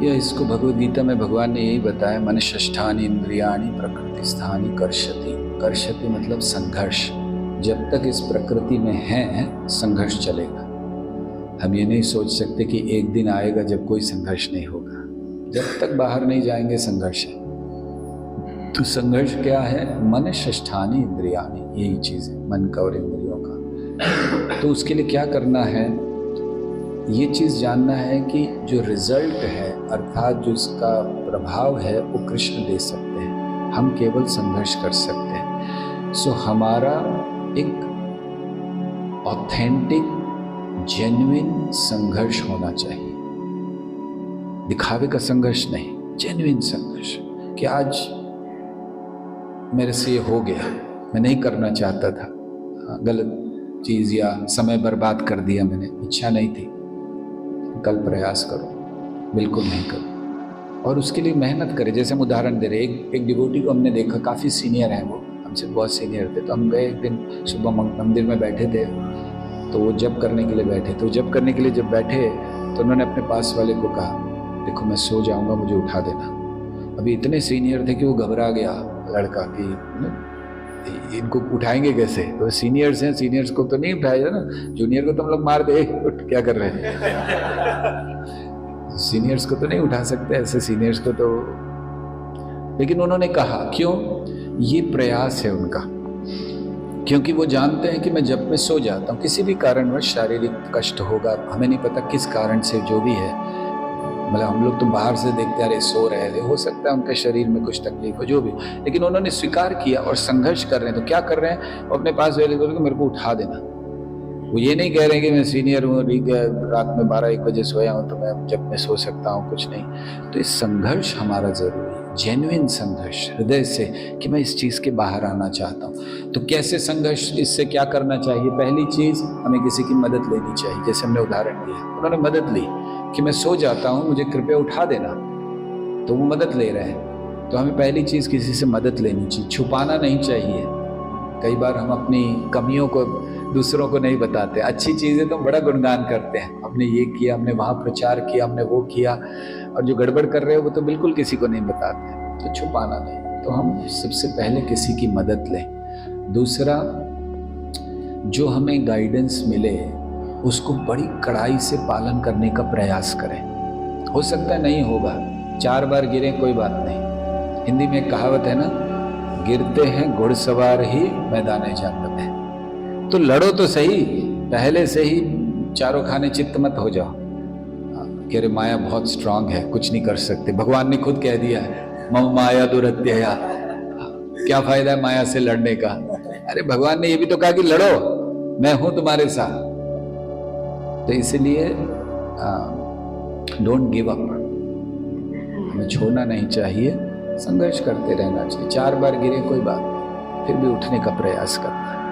या इसको भगवद गीता में भगवान ने यही बताया, मन षष्ठानि इंद्रियाणि प्रकृति स्थानि कर्षति। कर्षति मतलब संघर्ष। जब तक इस प्रकृति में है संघर्ष चलेगा। हम ये नहीं सोच सकते कि एक दिन आएगा जब कोई संघर्ष नहीं होगा। जब तक बाहर नहीं जाएंगे संघर्ष है। तो संघर्ष क्या है? मन षष्ठानि इंद्रियाणि, यही चीज है मन का और इंद्रियों का। तो उसके लिए क्या करना है? ये चीज जानना है कि जो रिजल्ट है अर्थात जो इसका प्रभाव है वो कृष्ण दे सकते हैं, हम केवल संघर्ष कर सकते हैं। सो हमारा एक ऑथेंटिक जेन्युइन संघर्ष होना चाहिए, दिखावे का संघर्ष नहीं, जेन्युइन संघर्ष कि आज मेरे से ये हो गया, मैं नहीं करना चाहता था, गलत चीज या समय बर्बाद कर दिया मैंने, इच्छा नहीं थी, कल प्रयास करो, बिल्कुल नहीं करो। और उसके लिए मेहनत करें। जैसे हम उदाहरण दे रहे, एक डिवोटी को हमने देखा, काफ़ी सीनियर है वो, हमसे बहुत सीनियर थे। तो हम गए एक दिन सुबह मंदिर में बैठे थे, तो वो जप करने के लिए बैठे। तो जप करने के लिए जब बैठे तो उन्होंने अपने पास वाले को कहा, देखो मैं सो जाऊँगा, मुझे उठा देना। अभी इतने सीनियर थे कि वो घबरा गया लड़का कि इनको उठाएंगे कैसे? तो सीनियर्स हैं, सीनियर्स को तो नहीं उठाया ना, जूनियर को तो हम लोग मार दे, उठ क्या कर रहे हैं। सीनियर्स को तो नहीं उठा सकते ऐसे, सीनियर्स को तो। लेकिन उन्होंने कहा, क्यों? ये प्रयास है उनका, क्योंकि वो जानते हैं कि मैं जब मैं सो जाता हूँ किसी भी कारणवश शारीरिक कष्ट होगा, हमें नहीं पता किस कारण से, जो भी है, मतलब हम लोग तो बाहर से देखते हैं, अरे सो रहे थे, हो सकता है उनके शरीर में कुछ तकलीफ हो, जो भी, लेकिन उन्होंने स्वीकार किया और संघर्ष कर रहे हैं। तो क्या कर रहे हैं? अपने पास वाले को मेरे को उठा देना। वो ये नहीं कह रहे कि मैं सीनियर हूँ, रात में 12-1 बजे सोया हूँ तो मैं जब मैं सो सकता हूँ, कुछ नहीं। तो इस संघर्ष हमारा जरूरी है, जेन्युइन संघर्ष हृदय से कि मैं इस चीज के बाहर आना चाहता हूँ। तो कैसे संघर्ष? इससे क्या करना चाहिए? पहली चीज, हमें किसी की मदद लेनी चाहिए। जैसे हमने उदाहरण दिया, उन्होंने मदद ली कि मैं सो जाता हूँ, मुझे कृपया उठा देना, तो वो मदद ले रहे हैं। तो हमें पहली चीज किसी से मदद लेनी चाहिए, छुपाना नहीं चाहिए। कई बार हम अपनी कमियों को दूसरों को नहीं बताते, अच्छी चीजें तो बड़ा गुणगान करते हैं, हमने ये किया, हमने वहां प्रचार किया, हमने वो किया, और जो गड़बड़ कर रहे हो वो तो बिल्कुल किसी को नहीं बताते। तो छुपाना नहीं, तो हम सबसे पहले किसी की मदद लें। दूसरा, जो हमें गाइडेंस मिले उसको बड़ी कड़ाई से पालन करने का प्रयास करें। हो सकता है नहीं होगा, 4 बार गिरे कोई बात नहीं। हिंदी में एक कहावत है ना, गिरते हैं घुड़सवार ही मैदाने जंग में। तो लड़ो तो सही, पहले से ही चारों खाने चित्त मत हो जाओ कि अरे माया बहुत स्ट्रांग है, कुछ नहीं कर सकते। भगवान ने खुद कह दिया है, मम माया दुरत्यया, क्या फायदा है माया से लड़ने का? अरे भगवान ने ये भी तो कहा कि लड़ो, मैं हूं तुम्हारे साथ। तो इसलिए डोंट गिव अप, हमें छोड़ना नहीं चाहिए, संघर्ष करते रहना चाहिए। 4 बार गिरे कोई बात नहीं, फिर भी उठने का प्रयास करना है।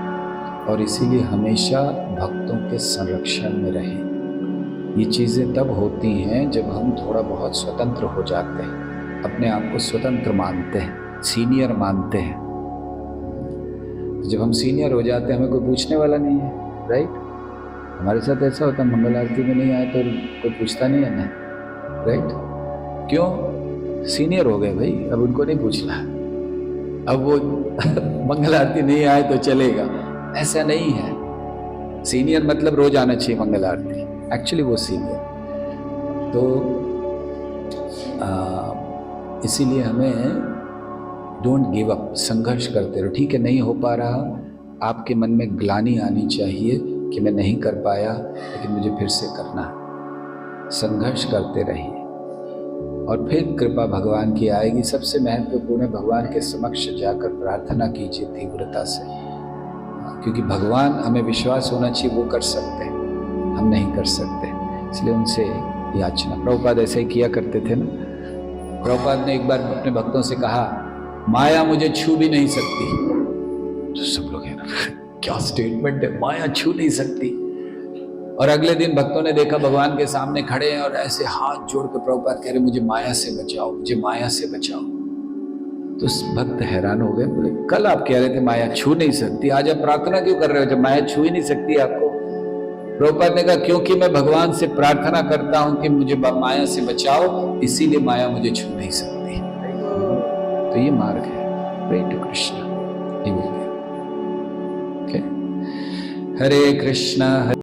और इसीलिए हमेशा भक्तों के संरक्षण में रहें। ये चीज़ें तब होती हैं जब हम थोड़ा बहुत स्वतंत्र हो जाते हैं, अपने आप को स्वतंत्र मानते हैं, सीनियर मानते हैं। तो जब हम सीनियर हो जाते हैं, हमें कोई पूछने वाला नहीं है, राइट? हमारे साथ ऐसा होता है, मंगल आरती में नहीं आए तो कोई पूछता नहीं है ना, राइट? क्यों? सीनियर हो गए भाई, अब उनको नहीं पूछना, अब वो मंगल आरती नहीं आए तो चलेगा, ऐसा नहीं है। सीनियर मतलब रोज आना चाहिए मंगल आरती, एक्चुअली वो सीनियर। तो इसीलिए हमें डोंट गिव अप, संघर्ष करते रहो। ठीक है, नहीं हो पा रहा, आपके मन में ग्लानि आनी चाहिए कि मैं नहीं कर पाया, लेकिन मुझे फिर से करना है। संघर्ष करते रहिए और फिर कृपा भगवान की आएगी। सबसे महत्वपूर्ण है, भगवान के समक्ष जाकर प्रार्थना कीजिए तीव्रता से, क्योंकि भगवान, हमें विश्वास होना चाहिए वो कर सकते हैं, हम नहीं कर सकते, इसलिए उनसे याचना। प्रभुपाद ऐसे ही किया करते थे ना। प्रभुपाद ने एक बार अपने भक्तों से कहा, माया मुझे छू भी नहीं सकती। तो सब लोग है ना, क्या स्टेटमेंट है, माया छू नहीं सकती। और अगले दिन भक्तों ने देखा भगवान के सामने खड़े हैं और ऐसे हाथ जोड़ के प्रभुपाद कह रहे, मुझे माया से बचाओ, मुझे माया से बचाओ। तो भक्त हैरान हो गए, बोले कल आप कह रहे थे माया छू नहीं सकती, आज आप प्रार्थना क्यों कर रहे हो जब माया छू ही नहीं सकती आपको? प्रभुपाद ने कहा क्योंकि मैं भगवान से प्रार्थना करता हूं कि मुझे माया से बचाओ, इसीलिए माया मुझे छू नहीं सकती। तो ये मार्ग है। Pray to Krishna. हरे कृष्णा।